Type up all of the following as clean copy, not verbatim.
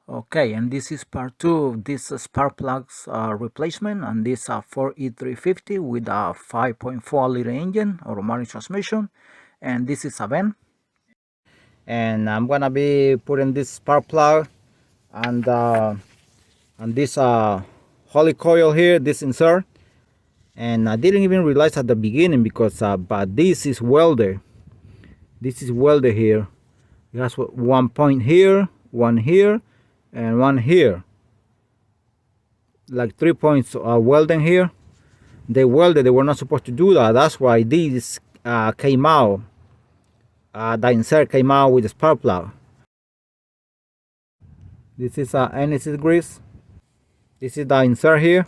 Okay, and this is part 2 of this spark plugs replacement, and this Ford E350 with a 5.4 liter engine, automatic transmission, and this is a van. And I'm gonna be putting this spark plug and this holy coil here, this insert. And I didn't even realize at the beginning because but this is welded. This is welded here. It has one point here, one here, and one here, like 3 points welding here. They welded. They were not supposed to do that. That's why these came out. The insert came out with the spark plug. This is NS's grease. This is the insert here.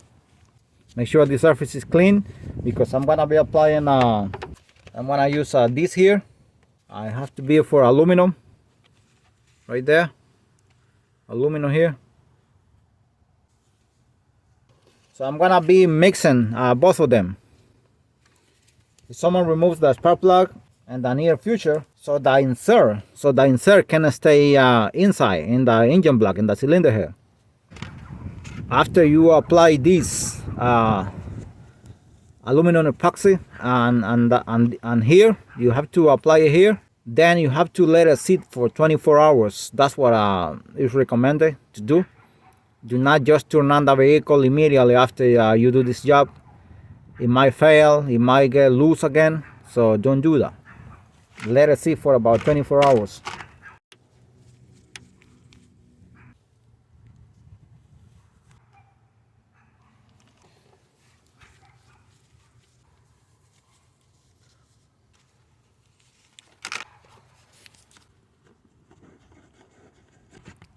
Make sure the surface is clean because I'm gonna be applying. I'm gonna use this here. I have to be for aluminum. Right there, aluminum here. So I'm gonna be mixing both of them. If someone removes the spark plug in the near future, so the insert can stay inside in the engine block, in the cylinder here. After you apply this aluminum epoxy and here, you have to apply it here. Then you have to let it sit for 24 hours. That's what is recommended to do. Do not just turn on the vehicle immediately after you do this job. It might fail, it might get loose again, so don't do that. Let it sit for about 24 hours.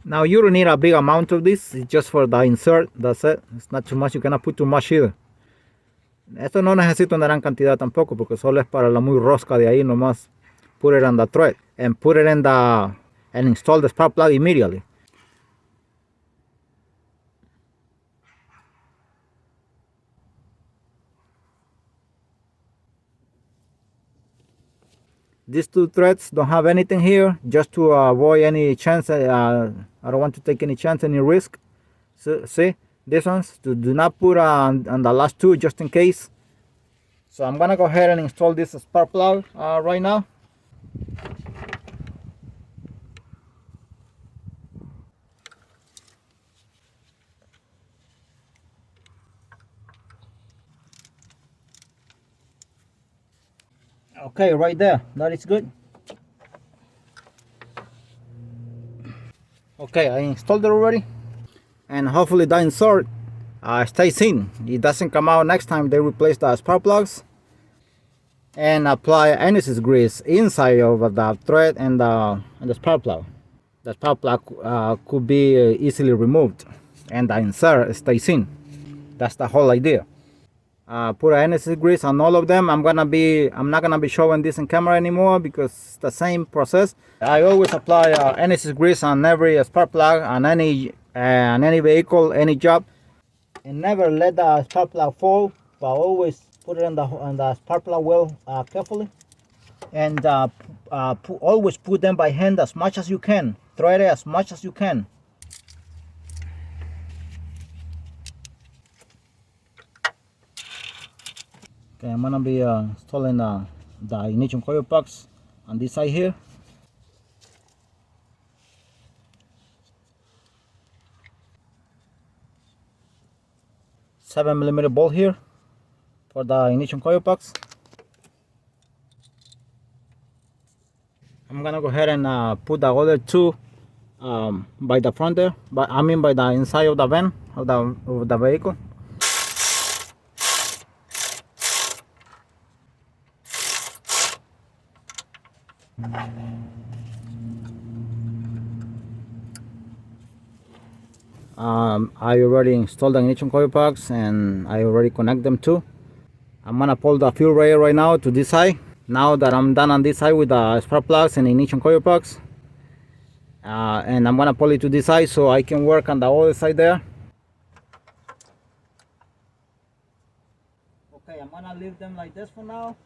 Now you don't need a big amount of this, it's just for the insert, that's it. It's not too much, you cannot put too much either. Esto no necesita una gran cantidad tampoco porque solo es para la muy rosca de ahí nomás. Put it on the thread and put it in the and install the spark plug immediately. These two threads don't have anything here, just to avoid any chance. I don't want to take any chance, any risk. So, see, these ones, do not put on the last two just in case. So I'm gonna go ahead and install this spark plug right now. Okay, right there, that is good. Okay, I installed it already, and hopefully the insert stays in. It doesn't come out next time they replace the spark plugs. And apply anise grease inside of the thread and the spark plug. The spark plug could be easily removed, and the insert stays in. That's the whole idea. Put anise grease on all of them. I'm not gonna be showing this in camera anymore because it's the same process. I always apply anise grease on every spark plug on any vehicle, any job, and never let the spark plug fall, but always put it on the spark plug well carefully, and always put them by hand as much as you can. Thread it as much as you can. Okay, I'm gonna be installing the ignition coil box on this side here. $7mm bolt here for the ignition coil box. I'm gonna go ahead and put the other two by the front there, but I mean by the inside of the van of the vehicle. I already installed the ignition coil box and I already connect them too. I'm gonna pull the fuel rail right now to this side. Now that I'm done on this side with the spark plugs and ignition coil box, and I'm gonna pull it to this side so I can work on the other side there. Okay, I'm gonna leave them like this for now.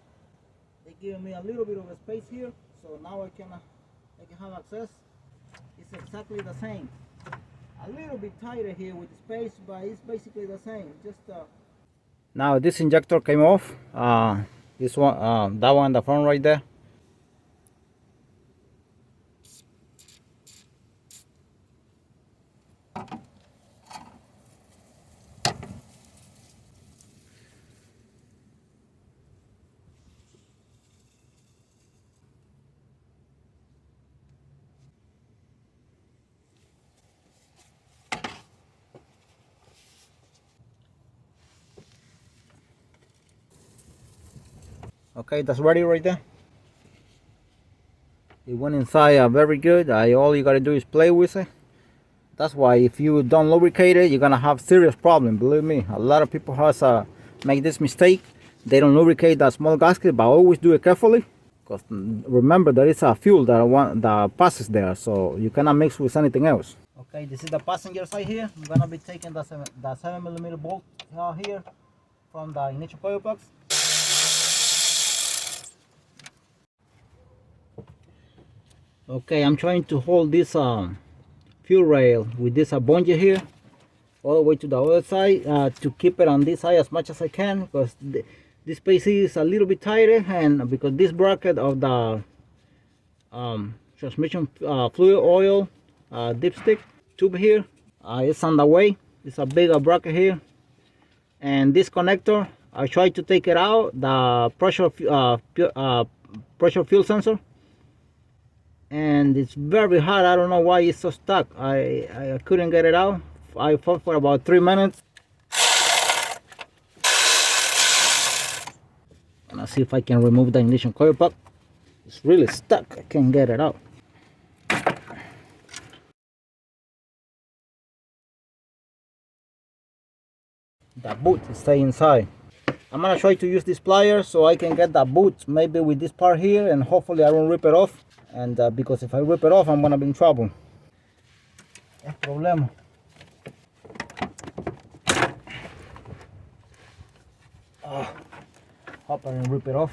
They give me a little bit of a space here, so now I can have access. It's exactly the same. a little bit tighter here with the space, but it's basically the same. Just now this injector came off. This one, that one, the front right there. Okay, that's ready right there. It went inside very good. All you gotta do is play with it. That's why if you don't lubricate it, you're gonna have serious problem. Believe me, a lot of people has make this mistake. They don't lubricate that small gasket, but always do it carefully. Because remember, there is a fuel that passes there, so you cannot mix with anything else. Okay, this is the passenger side here. I'm gonna be taking the 7mm bolt here from the ignition coil box. Okay, I'm trying to hold this fuel rail with this bungee here all the way to the other side to keep it on this side as much as I can, because this space is a little bit tighter, and because this bracket of the transmission fluid oil dipstick tube here is on the way. It's a bigger bracket here, and this connector, I tried to take it out, the pressure fuel sensor, and it's very hard. I don't know why it's so stuck. I couldn't get it out. I fought for about 3 minutes. And I'll see if I can remove the ignition coil plug. It's really stuck. I can't get it out. The boot is staying inside. I'm gonna try to use this pliers so I can get the boot maybe with this part here, and hopefully I won't rip it off. And because if I rip it off, I'm gonna be in trouble. Es problema. Hope I didn't rip it off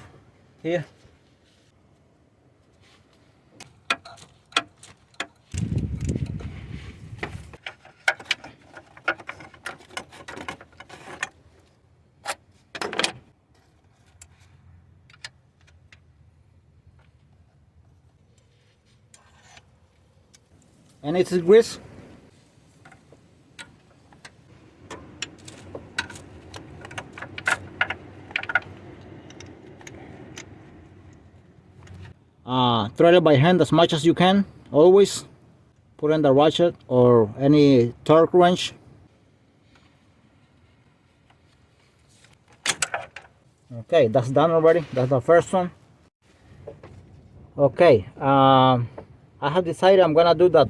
here. And it's grease. Thread it by hand as much as you can. Always put in the ratchet or any torque wrench. Okay, that's done already. That's the first one. Okay, I have decided I'm gonna do the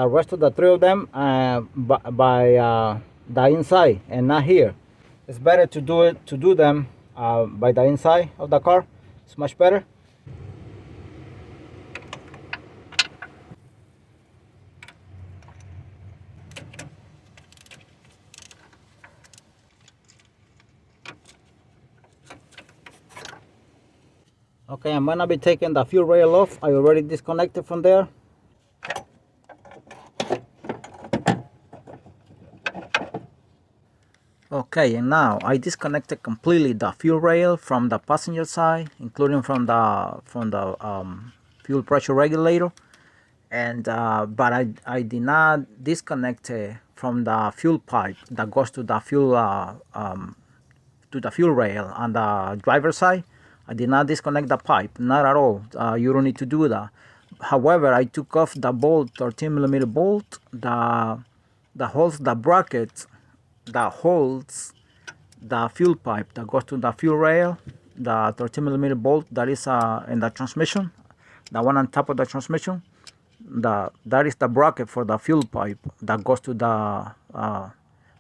rest of the three of them by the inside and not here. It's better to do them by the inside of the car. It's much better. Okay, I'm gonna be taking the fuel rail off. I already disconnected from there. Okay, and now I disconnected completely the fuel rail from the passenger side, including from the fuel pressure regulator, and but I did not disconnect from the fuel pipe that goes to the fuel rail on the driver's side. I did not disconnect the pipe, not at all. You don't need to do that. However, I took off the bolt, 13mm bolt, the holds the bracket that holds the fuel pipe that goes to the fuel rail, the 13mm bolt that is in the transmission, the one on top of the transmission. That is the bracket for the fuel pipe that goes to the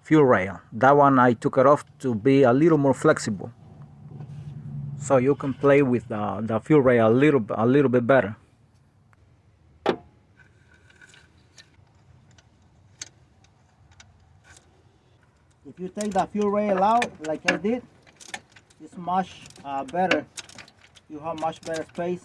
fuel rail. That one I took it off to be a little more flexible, so you can play with the fuel rail a little bit better. If you take the fuel rail out like I did, it's much better. You have much better space.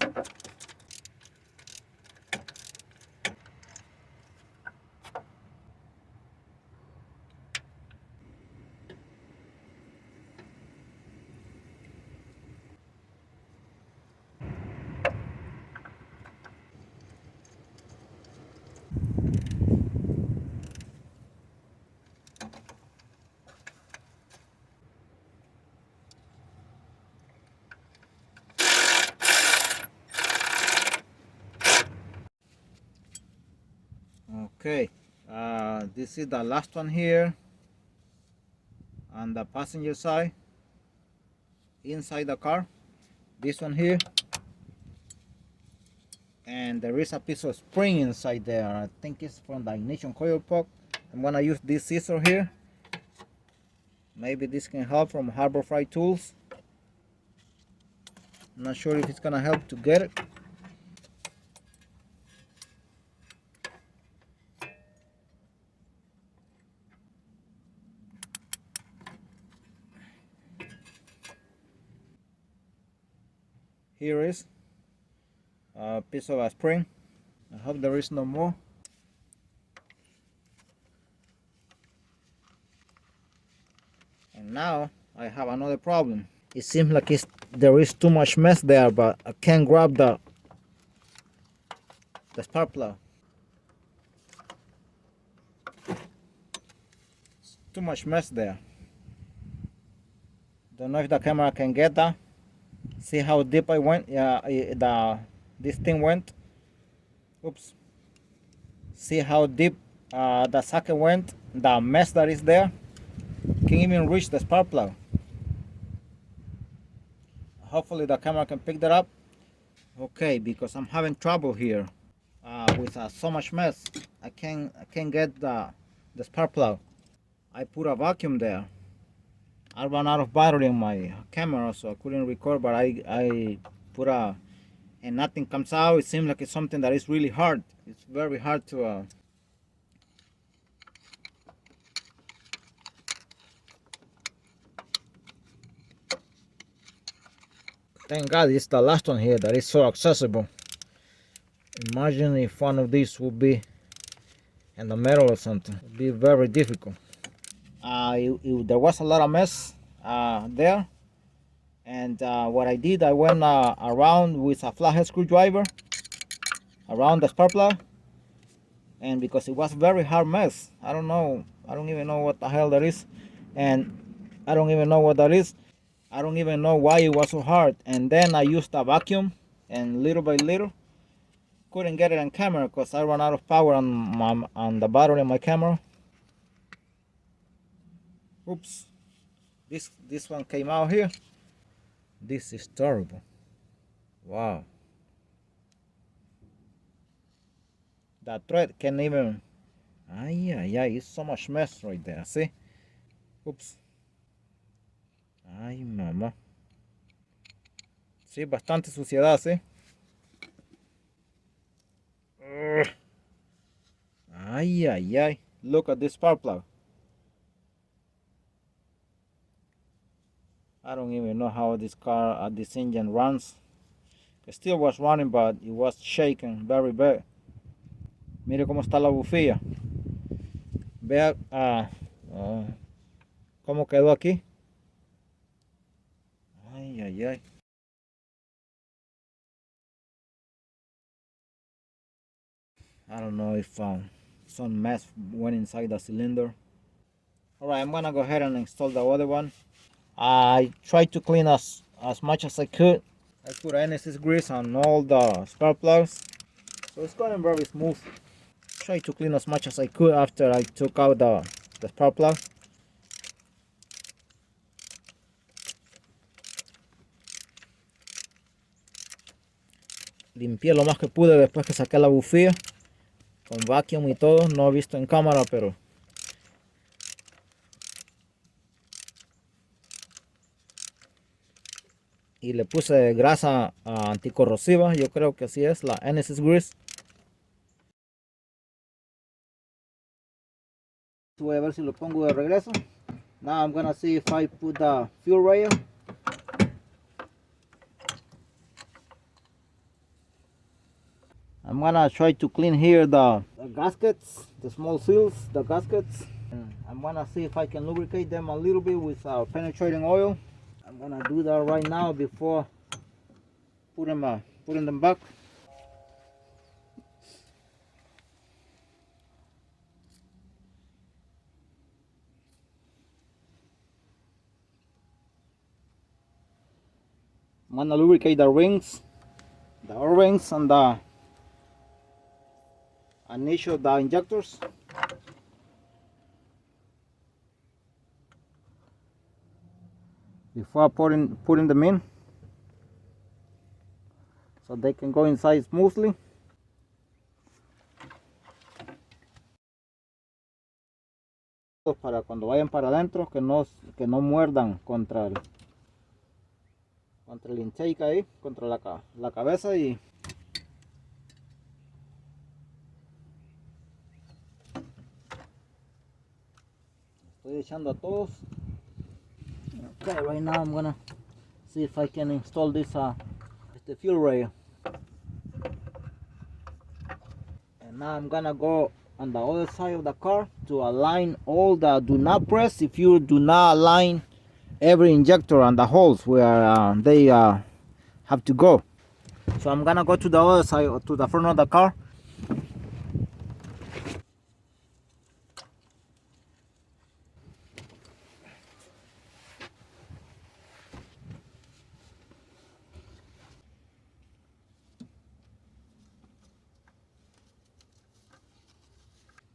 Okay, this is the last one here on the passenger side inside the car. This one here, and there is a piece of spring inside there. I think it's from the ignition coil plug. I'm gonna use this scissor here. Maybe this can help from Harbor Freight Tools. I'm not sure if it's gonna help to get it. Here is a piece of a spring. I hope there is no more. And now I have another problem. It seems like there is too much mess there, but I can't grab the spark plug. It's too much mess there. Don't know if the camera can get that. See how deep I went? Yeah, this thing went. Oops. See how deep the socket went? The mess that is there. Can't even reach the spark plug. Hopefully the camera can pick that up. Okay, because I'm having trouble here with so much mess. I can't get the spark plug. I put a vacuum there. I ran out of battery in my camera, so I couldn't record. But I put and nothing comes out. It seems like it's something that is really hard. It's very hard to. Thank God it's the last one here that is so accessible. Imagine if one of these would be in the metal or something. It would be very difficult. There was a lot of mess there. And what I did, I went around with a flathead screwdriver around the spark plug. And because it was very hard mess, I don't even know what the hell that is. And I don't even know what that is. I don't even know why it was so hard. And then I used a vacuum, and little by little, couldn't get it on camera because I ran out of power on the battery in my camera. Oops, this one came out here. This is terrible. Wow. That thread can't even. Yeah, it's so much mess right there. See? Oops. Ay, mamá. Sí, bastante suciedad, ¿sí? Ay. Look at this spark plug. I don't even know how this car, this engine runs. It still was running, but it was shaking very bad. Mire cómo está la bufía. Vea cómo quedó aquí. Ay. I don't know if some mess went inside the cylinder. Alright, I'm gonna go ahead and install the other one. I tried to clean as much as I could. I put NSS grease on all the spark plugs, so it's going very smooth. Try to clean as much as I could after I took out the spark plug. Limpié lo más que pude después que saqué la bufía con vacuum y todo. No he visto en cámara, pero y le puse grasa anticorrosiva. Yo creo que así es, la NSS grease. Voy a ver si lo pongo de regreso. Now I'm gonna see if I put the fuel rail. I'm gonna try to clean here the gaskets, the small seals, the gaskets. I'm gonna see if I can lubricate them a little bit with penetrating oil. I'm gonna do that right now before putting them back. I'm gonna lubricate the rings, the O-rings, and an issue of the injectors. Before putting them in, so they can go inside smoothly. Para cuando vayan para adentro que no muerdan contra el intake ahí, contra la cabeza. Y estoy echando a todos. Okay, right now I'm gonna see if I can install this the fuel rail. And now I'm gonna go on the other side of the car to align all the do not press. If you do not align every injector on the holes where they have to go. So I'm gonna go to the other side, to the front of the car.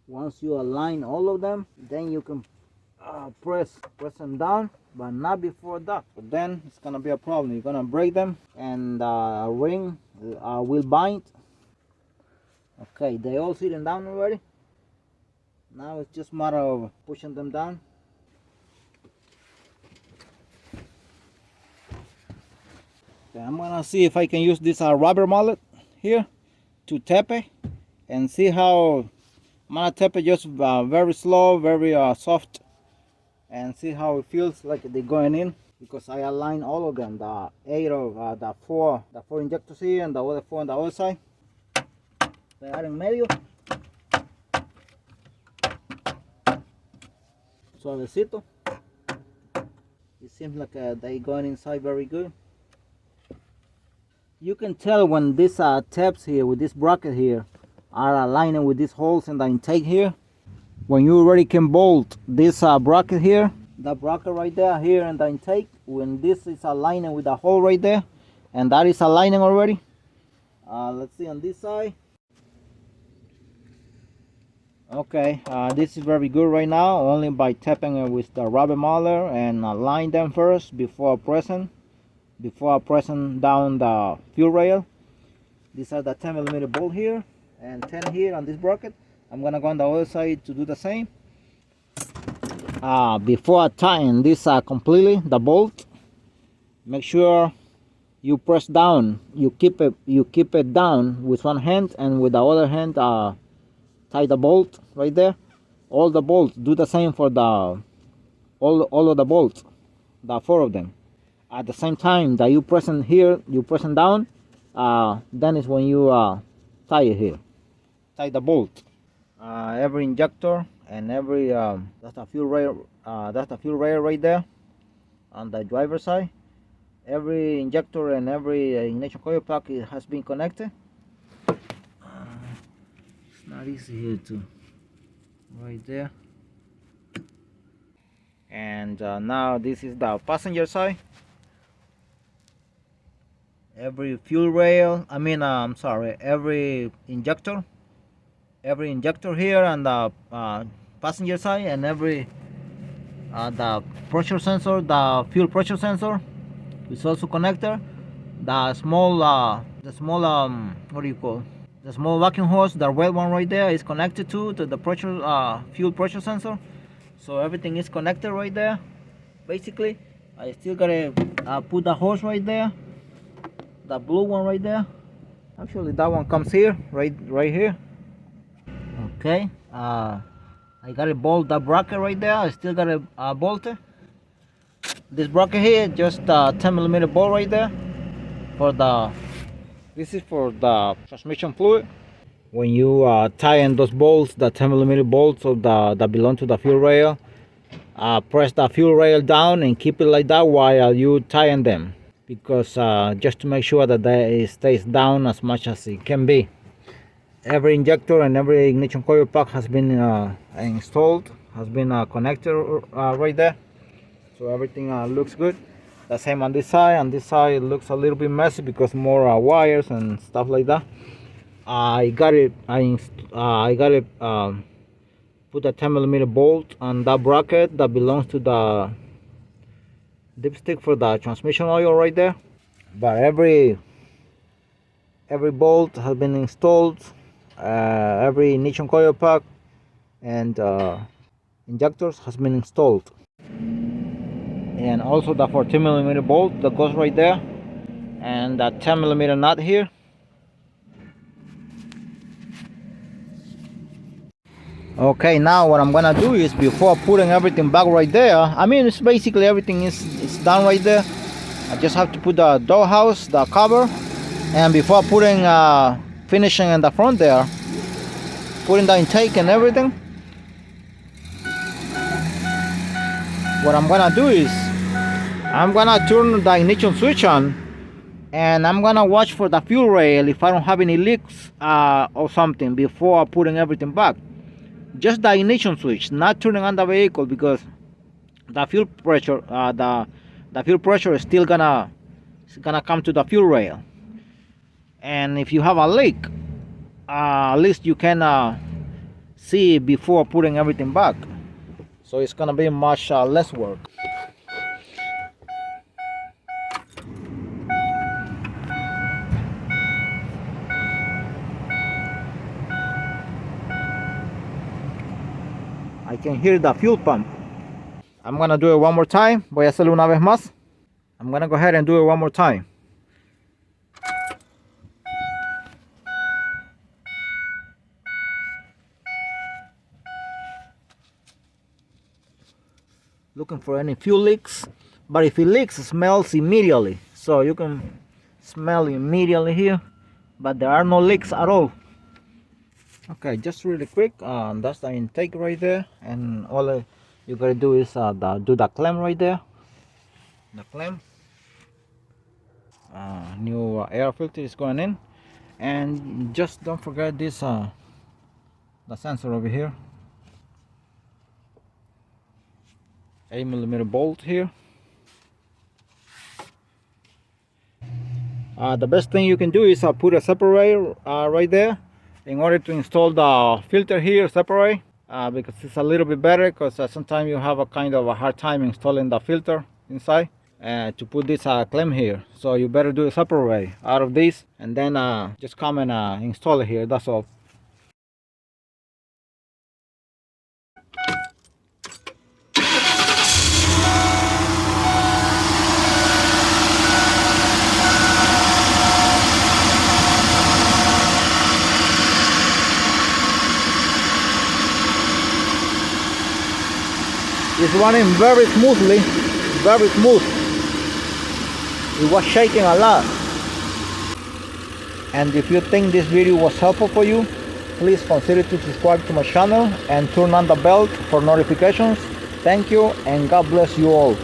Once you align all of them, then you can press them down, but not before that. But then it's gonna be a problem. You're gonna break them, and a ring will bind. Okay, they all sitting down already. Now it's just a matter of pushing them down. Okay, I'm gonna see if I can use this rubber mallet here to tap it, and see how I'm gonna tap it just very slow, very soft, and see how it feels like they're going in, because I align all of them, the 8 of the four injectors here and the other 4 on the other side. Pegar en medio, suavecito. It seems like they're going inside very good. You can tell when these tabs here with this bracket here are aligning with these holes in the intake here. When you already can bolt this bracket here, the bracket right there here in the intake, when this is aligning with the hole right there, and that is aligning already. Let's see on this side. Okay, this is very good right now, only by tapping it with the rubber mallet and align them first before pressing down the fuel rail. These are the 10mm bolt here and 10 here on this bracket. I'm gonna go on the other side to do the same. Before tying this completely, the bolt, make sure you press down. You keep it down with one hand, and with the other hand tie the bolt right there. All the bolts, do the same for the all of the bolts, the 4 of them. At the same time that you pressing here, you pressing down, then is when you tie it here. Tie the bolt. Every injector and every that's the fuel rail right there on the driver's side. Every injector and every ignition coil pack has been connected. It's not easy here too. Right there. And now this is the passenger side. Every fuel rail, every injector here on the passenger side, and every the pressure sensor, the fuel pressure sensor is also connected. The small what do you call, the small vacuum hose, the red one right there, is connected to the pressure fuel pressure sensor. So everything is connected right there. Basically, I still gotta put the hose right there, the blue one right there. Actually, that one comes here, right here. Okay, I gotta bolt that bracket right there. I still gotta bolt it. This bracket here, just 10mm bolt right there. This is for the transmission fluid. When you tie in those bolts, the 10mm bolts of that belong to the fuel rail, press the fuel rail down and keep it like that while you tie in them, because just to make sure that it stays down as much as it can be. Every injector and every ignition coil pack has been installed, has been connected right there, so everything looks good. The same on this side. On this side it looks a little bit messy because more wires and stuff like that. I got it. I got it. Put a 10mm bolt on that bracket that belongs to the dipstick for the transmission oil right there. But every bolt has been installed. Every ignition coil pack and injectors has been installed, and also the 14mm bolt that goes right there, and that 10mm nut here. Okay, now what I'm gonna do is, before putting everything back right there, I mean, it's basically everything is done right there. I just have to put the door house, the cover, and before putting finishing in the front there, putting the intake and everything, what I'm gonna do is I'm gonna turn the ignition switch on, and I'm gonna watch for the fuel rail if I don't have any leaks or something before putting everything back. Just the ignition switch, not turning on the vehicle, because the fuel pressure the fuel pressure is still gonna come to the fuel rail. And if you have a leak, at least you can see before putting everything back, so it's gonna be much less work. I can hear the fuel pump. I'm gonna do it one more time. Voy a hacerlo una vez más. I'm gonna go ahead and do it one more time. Looking for any fuel leaks, but if it leaks, it smells immediately. So you can smell immediately here, but there are no leaks at all. Okay, just really quick, that's the intake right there, and all you gotta do is do the clamp right there, the clamp. New air filter is going in, and just don't forget this the sensor over here, 8mm bolt here. The best thing you can do is put a separator right there in order to install the filter here separate, because it's a little bit better, because sometimes you have a kind of a hard time installing the filter inside to put this clamp here. So you better do a separate out of this, and then just come and install it here, that's all. It's running very smoothly, very smooth. It was shaking a lot. And if you think this video was helpful for you, please consider to subscribe to my channel and turn on the bell for notifications. Thank you, and God bless you all.